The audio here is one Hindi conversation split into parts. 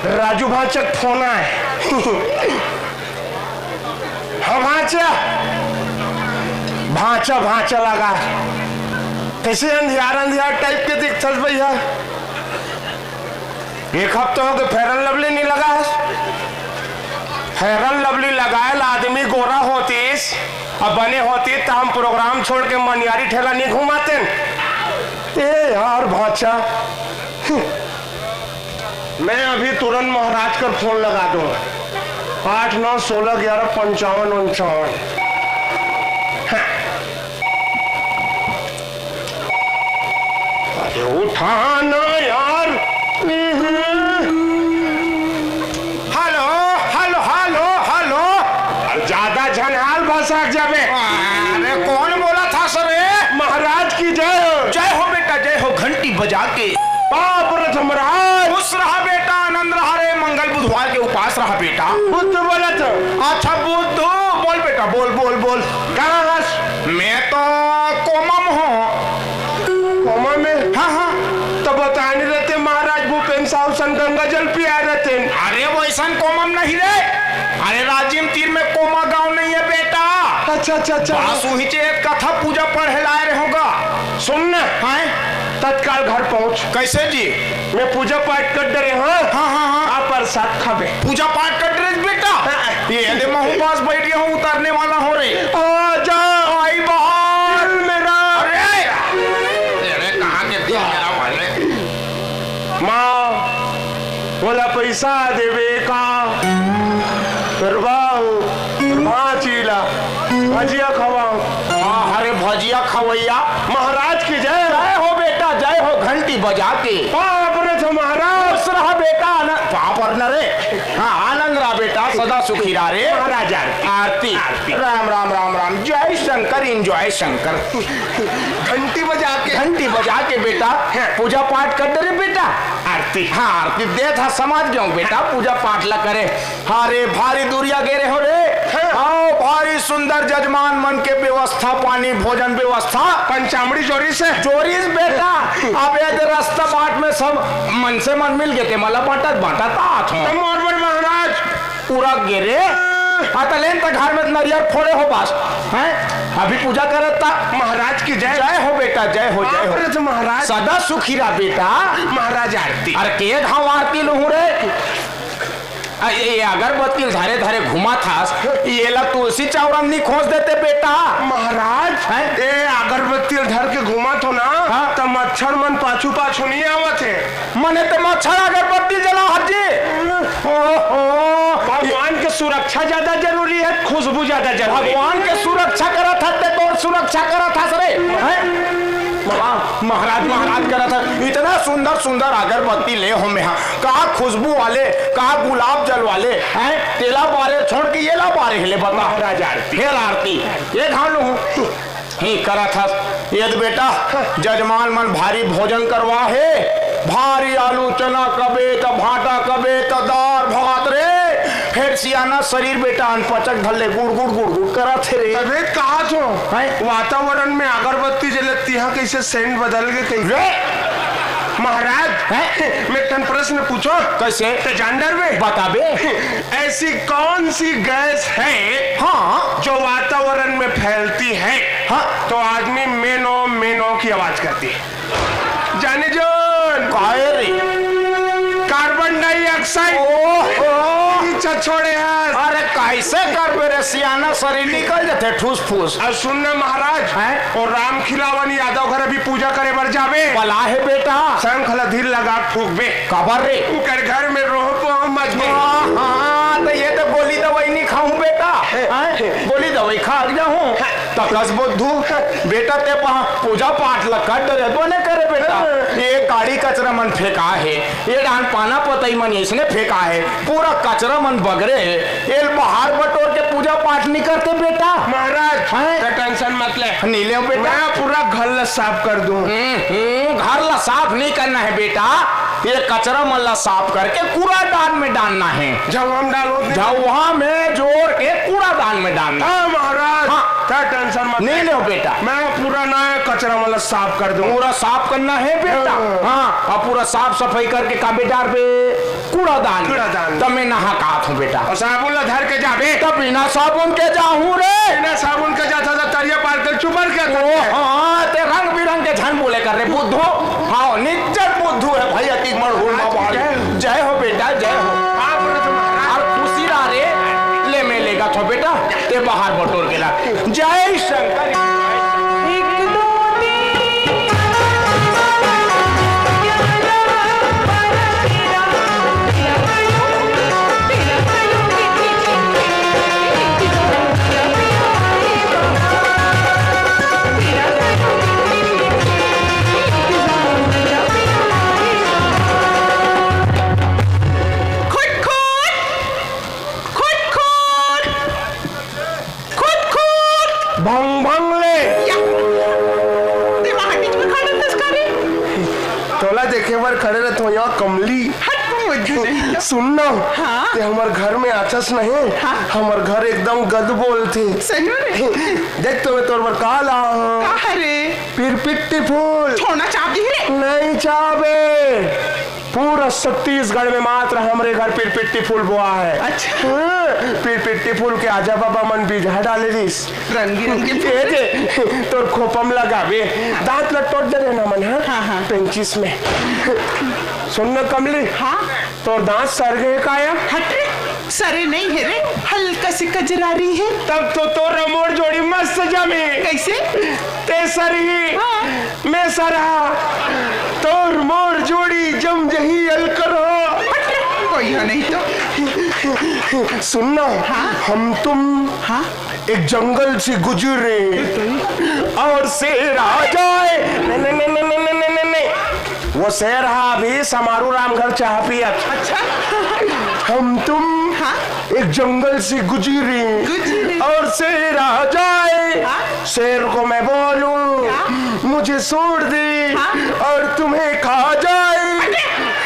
राजू भाचक फोन आहे. हाँ भाचा भाचा लगा कैसे अंधियार टाइप के दिखता भैया. एक हफ्ता हो गया फेरन लवली नहीं लगा है. फेरन लवली लगाए आदमी गोरा होतीस अब बने होती तो हम प्रोग्राम छोड़ के मनियारी ठेला नहीं घुमाते. ए यार भाचा मैं अभी तुरंत महाराज का फोन लगा दूंगा. 8 9 16 11 55 59. अरे उठाना यार. Hello hello hello hello. ज्यादा झनहाल बसाक जाबे. अरे कौन बोला था सर? महाराज की जय. जय हो बेटा जय हो. घंटी बजा के बाप रे महाराज. खुश रहा बेटा, आनंद रहा रे. मंगल बुधवार के उपास रहा बेटा. बुद्ध बोला तो. अच्छा बुद्ध बोल बेटा बोल बोल बोल. कहाँ हस? मैं तो कोमा में हूँ. कोमा में? हाँ हाँ. तो बता नहीं रहते महाराज भूपेन साहब सन गंगा जल पिया रहते. अरे वैसा कोमा में नहीं रे. अरे राजिम तीर में कोमा गांव नहीं है बेटा. अच्छा अच्छा अच्छा. एक कथा पूजा पढ़े लाए रहे होगा. सुनना हाँ तत्काल घर पहुंच. कैसे जी? मैं पूजा पाठ कर डरे. हाँ हाँ हाँ हाँ. आप प्रसाद खाबे. पूजा पाठ कर ड्रेस बेटा. ये दे मैं पास बैठ गया हूँ, उतरने वाला हो रे. आजा आई बाहर मेरा. अरे तेरे कहाँ के दिल मेरा वाले. माँ बोला पैसा देवे का चीला भजिया खवाओ. अरे भजिया खवैया. महाराज की जय. जय हो बेटा जय हो. घंटी बजा के महाराज रहा बेटा. पापर न रे. हाँ आनंद रहा बेटा, सदा सुखी रहा रे. महाराज आरती. राम राम राम राम. जय शंकर इंजॉय शंकर. घंटी बजा के बेटा पूजा पाठ कर दे रे बेटा. आरती. हाँ आरती दे था समझ गया बेटा. पूजा पाठ ला करे. अरे भारी दूरिया गेरे हो रे. आओ भारी सुंदर जजमान मन के व्यवस्था, पानी भोजन व्यवस्था पंचामड़ी जोरी से बेटा. अब ये रास्ता बाट में सब मन से मन मिल गए थे. मला बांटा महाराज पूरा गेरे. लेन तक घर में नरियर फोड़े हो बस हैं. अभी पूजा करता. महाराज की जय. जय हो बेटा जय हो जय हो. महाराज सदा सुखी रहा बेटा. महाराज आरती. अरे के घाव आरती लू रे. ये अगरबत्ती धारे धारे घुमा था. ये ला तुलसी चौरंग नहीं खोज देते बेटा. महाराज ए अगरबत्ती धर के घुमा तो ना. हाँ? तो मच्छर मन पाछू पाछू नहीं आवत है. मने तो मच्छर अगरबत्ती जला हजी. भगवान के सुरक्षा ज्यादा जरूरी है, खुशबू ज्यादा जरूरी. भगवान के सुरक्षा करा था तो सुरक्षा करा था सरे. महाराज करा था. इतना सुंदर सुंदर अगरबत्ती ले हो में. कहा खुशबू वाले, कहा गुलाब जल वाले हैं. तेला बारे छोड़ के ये ला बारे हिले बता. महाराज आरती. फिर आरती ये घालू ही करा था. यदि बेटा जजमान मन भारी भोजन करवा है. भारी आलू चना कबे तो भाटा कबे तो दार भात रे. फिर सियाना शरीर बेटा अनपचक धले गुड़ गुड़ गुड़ गुड़ करा थे रे. अरे कहा तो वातावरण में अगरबत्ती जलती है कैसे सेंट बदल गए कैसे. महाराज मैं तन प्रश्न पूछो. कैसे? तो जानवर में बताबे. ऐसी कौन सी गैस है हाँ जो वातावरण में फैलती है. हाँ तो आदमी मेनो मेनो की आवाज करती है. जाने जो कार्बन डाइऑक्साइड. छोड़े हैं. अरे कैसे कर मेरे सियाना शरीर निकल जाते ठूस फूस. और सुनना महाराज और राम खिलावन यादव घर अभी पूजा करे बर जावे. बला है बेटा. शंख धीर लगा फूकबे. कबर रे कर घर में रोह मजबूर. हाँ तो ये तो गोली दवाई नहीं खाऊं बेटा. गोली दवाई खा जाऊं तो कस बुद्धू बेटा ते पूजा पाठ लकर डरे तो नहीं करे बेटा. ये गाड़ी कचरा मन फेंका है. ये डान पाना पतई मन इसने फेंका है. पूरा कचरा मन बगरे है. ये बाहर बटोर के पूजा पाठ नहीं करते बेटा. महाराज टेंशन मत ले. नीले बेटा मैं पूरा घर साफ कर दूं. घर ला साफ नहीं करना है बेटा. ये कचरा मल्ला साफ करके कूड़ादान में डालना है। जब हम डालो वहां में जोड़ के कूड़ादान में डालना। हाँ महाराज, क्या टेंशन मत नहीं लो बेटा, मैं पूरा ना कचरा मतलब साफ कर दूं। पूरा साफ करना है बेटा। हाँ, और पूरा साफ सफाई करके का बेटा पे कूड़ादान तब मैं नहा का हूँ बेटा। और साबुन ला धर के जाबे तब बिना साबुन के जाऊँ रे। बिना साबुन के जाता था तरिया पार कर चुपर के। हाँ, ते रंग बिरंग के झन बोले कर रे बुद्धू। हाँ, निज्जत बुद्धू है भाई। अति मरहूम जय हो बेटा, जय हो। और खुशी रहा रे, ले मैं लेगा तो बेटा ते बाहर बटोर के ला। जय शंकर। भंग भंग ले तोला देखे बार खड़े रहते हो यहाँ कमली सुनना। हाँ? ते हमार घर में आचस नहीं। हाँ? हमार घर एकदम गद बोलते। सही में देख तो मैं तोर पर का ला हूँ। फिर पिट्टी फूल छोड़ना चाह दी रे। नहीं चाहबे। पूरा छत्तीसगढ़ में मात्र हमरे घर पिरपिट्टी फूल बोआ है। अच्छा। पिरपिट्टी फूल के आजा बाबा मन बीजा डाले दिस रंगी रंगी तोर खोपम लगावे दांत लटोट दे ना मन। हाँ, हाँ। पेंचिस में सुन न कमली। हाँ, तोर दांत सर गए काया। हट रे, सरे नहीं है रे, हल्का सी कजरारी है। तब तो तोर मोड़ जोड़ी मस्त जमे। कैसे? ते सरी मैं सरा तोर मोड़ जोड़ी जम जही अलकर हो। कोई हो नहीं तो। सुनना। हाँ? हम तुम हाँ? एक जंगल से गुजरे और शेर आ जाए। नहीं, वो शेर हा अभी समारू रामघर चाह पिया। अच्छा। हम तुम हाँ? एक जंगल से गुजरे और शेर आ जाए। हाँ? शेर को मैं बोलूं मुझे छोड़ दे। हाँ? और तुम्हें खा जाए।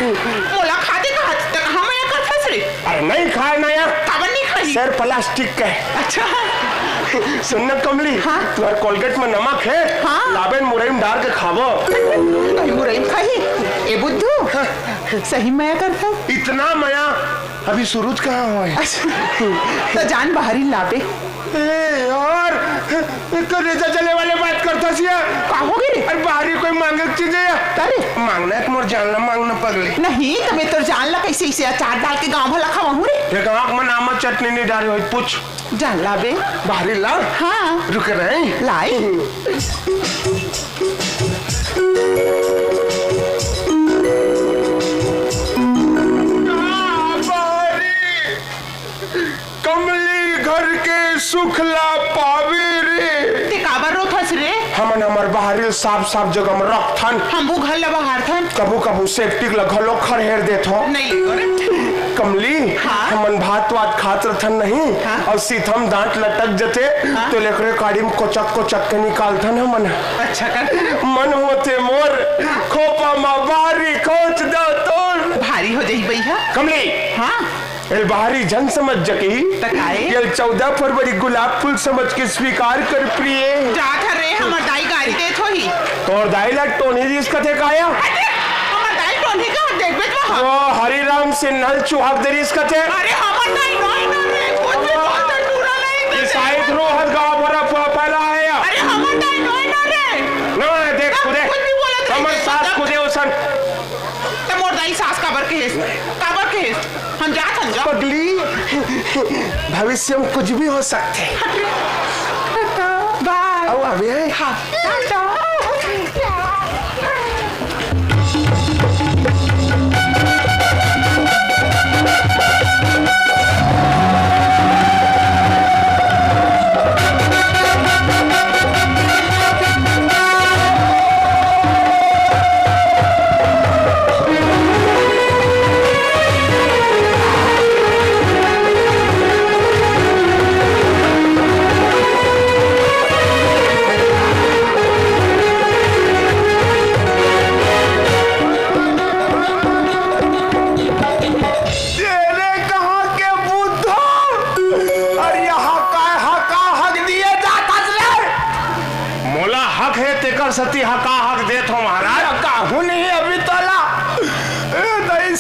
मोला खा दे का हद तक हम यहाँ कर फंस रे। अरे नहीं खाना यार, काबर नहीं खाई? शेर प्लास्टिक का है। अच्छा। सुनना कमली। हाँ? तुम्हारे कोलगेट में नमक है। हाँ? लाबेन मुरई में डाल के खावो। मुरई खाई ए बुद्धू सही मैं करता। इतना मया अभी सूरज कहाँ हुआ है? तो जान बाहरी लाबे। और कलेजा जले वाले बात करता सिया का हो गई रे? अरे बाहरी कोई मांगे चीजें या अरे मांगना है मोर जानना मांगना पगली। नहीं तो मैं तो जान ला कैसे इसे अचार डाल के गांव भला खावा हूँ रे। एक आँख में नामक चटनी नहीं डाली हुई पूछ जान ला बे। बाहरी ला। हाँ रुक रहे लाई। कमली घर के सुखला पावे रे। ते काबर रो फंस रे? हमन हमार बाहरी साफ साफ जगह में रखथन। हम वो घर ला बाहर थन। कबू कबू सेफ्टी लगलो खरहेर देथो। नहीं करे। कमली। हाँ? हमन भात वात खात रहथन नहीं। हाँ? और सीधम दांत लटक जते। हाँ? तो लेकरे काड़ी में कोचक के निकालथन हमन। अच्छा कर। मन होते मोर खोपा मा बारी कोच दो तोर भारी हो जाई भैया। कमली। हाँ एल बाहरी जन समझ जकी तकाए? एल 14 फरवरी गुलाब फूल समझ के स्वीकार कर प्रिय जात रे हमर दाई गाड़ी देत होही। तोर दाइला टोनी दिस कथे काया अरे हमर दाई टोनी का देखबे तो। वो हरिराम से नल चुहाग दरिस कथे अरे हमर दाई रोई ना रे, कुछ भी बहुत पूरा नहीं दे। ईसाई रोहत गांव भरा पहला है या अरे हमर दाई रोई ना रे। ना देख खुदे कुछ भी बोलत है। हमर सास खुदे ओसन ते मोर दाई सास काबर के हेस हम जात हन जा। पगली भविष्य में कुछ भी हो सकते बाय। अब अभी हाँ टाटा।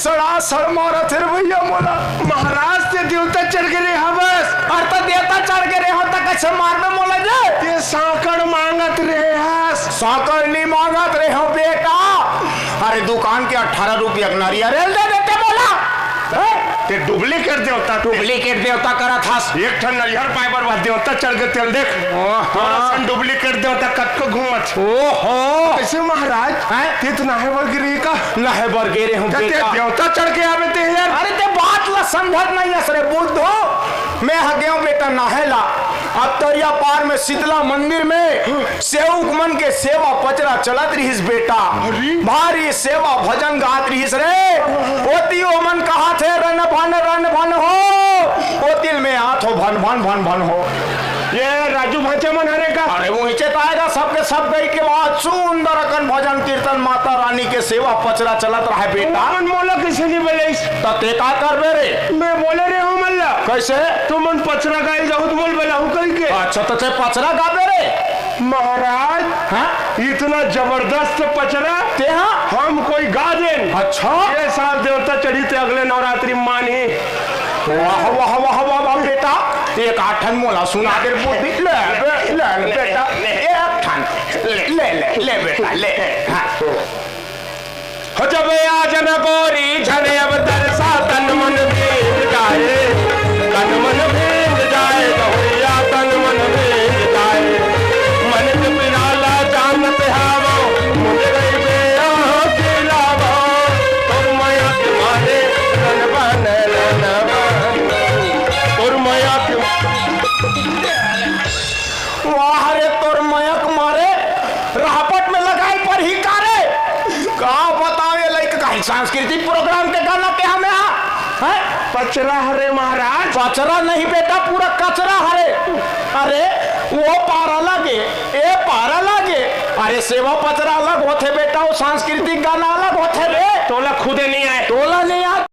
सड़ा सड़ मारा थे भैया मोला। महाराज ते देवता चढ़ के रे बस और तो देवता चढ़ के रहे तक कैसे मारने मोला जे ते साकड़ मांगत रहे हस। साकर नहीं मांगत रहे हो बेटा। अरे दुकान के 18 रुपया नारियल दे देते मोला। ते डुप्लीकेट देवता डुप्लीकेट देवता करा था। एक ठन नरिहर पाए बर्बाद देवता चढ़ के तेल देख डुप्लीकेट देवता कट को घूमत। ओहो कैसे महाराज ते तो नाहे बरगिरी का लहे बर गेरे हूं ते बेटा। देवता चढ़ के आवे ते यार। अरे ते बात ला समझत नहीं है सरे बुद्धो। मैं हगेऊ बेटा नाहेला। अब तरिया पार में शीतला मंदिर में सेवक मन के सेवा पचरा चलत रहीस बेटा। भारी सेवा भजन गात रहीस रे। ओती ओ मन कहा थे रन भन हो। ओ दिल में आत हो भन हो। ये राजू भाचे मन हरे का। अरे वो नीचे आएगा सबके सब गई के बाद सुंदर अकन भजन कीर्तन माता रानी के सेवा पचरा चलत रहा बेटा। मन मोला कैसे नहीं बोले ते का करबे रे। मैं बोले रे हूं मल्ला कैसे तो मन पचरा गाइल जाऊं तो बोल बेला हूं कल के। अच्छा तो ते पचरा गाबे रे महाराज। हाँ इतना जबरदस्त पचरा ते हाँ हम कोई गा दें। अच्छा ये साल देवता चढ़ी थे अगले नवरात्रि मानी। वाह वाह वाह वाह वाह बेटा। एक आठन मोला सुना दे बुद्धि ले बेटा एक ठन ले बेटा ले। हो जब आज न गोरी झने अब दरसा तन मन भीग जाए। तन मन भीग जाए गौरिया तन मन भीग जाए। मन के पिराला जानत हावो मुझे गई बेया के लावो। तुर माया के मारे रन तुर माया के वाह रे तोर मयक मारे राहपट में लगाई पर ही कारे। कहा बतावे लाइक कहीं सांस्कृतिक प्रोग्राम के गाना के हमें है पचरा हरे महाराज। पचरा नहीं बेटा पूरा कचरा हरे। अरे वो पारा लगे ए पारा लगे। अरे सेवा पचरा अलग होते बेटा वो सांस्कृतिक गाना अलग होते रे। तोला खुदे नहीं आए। टोला नहीं आ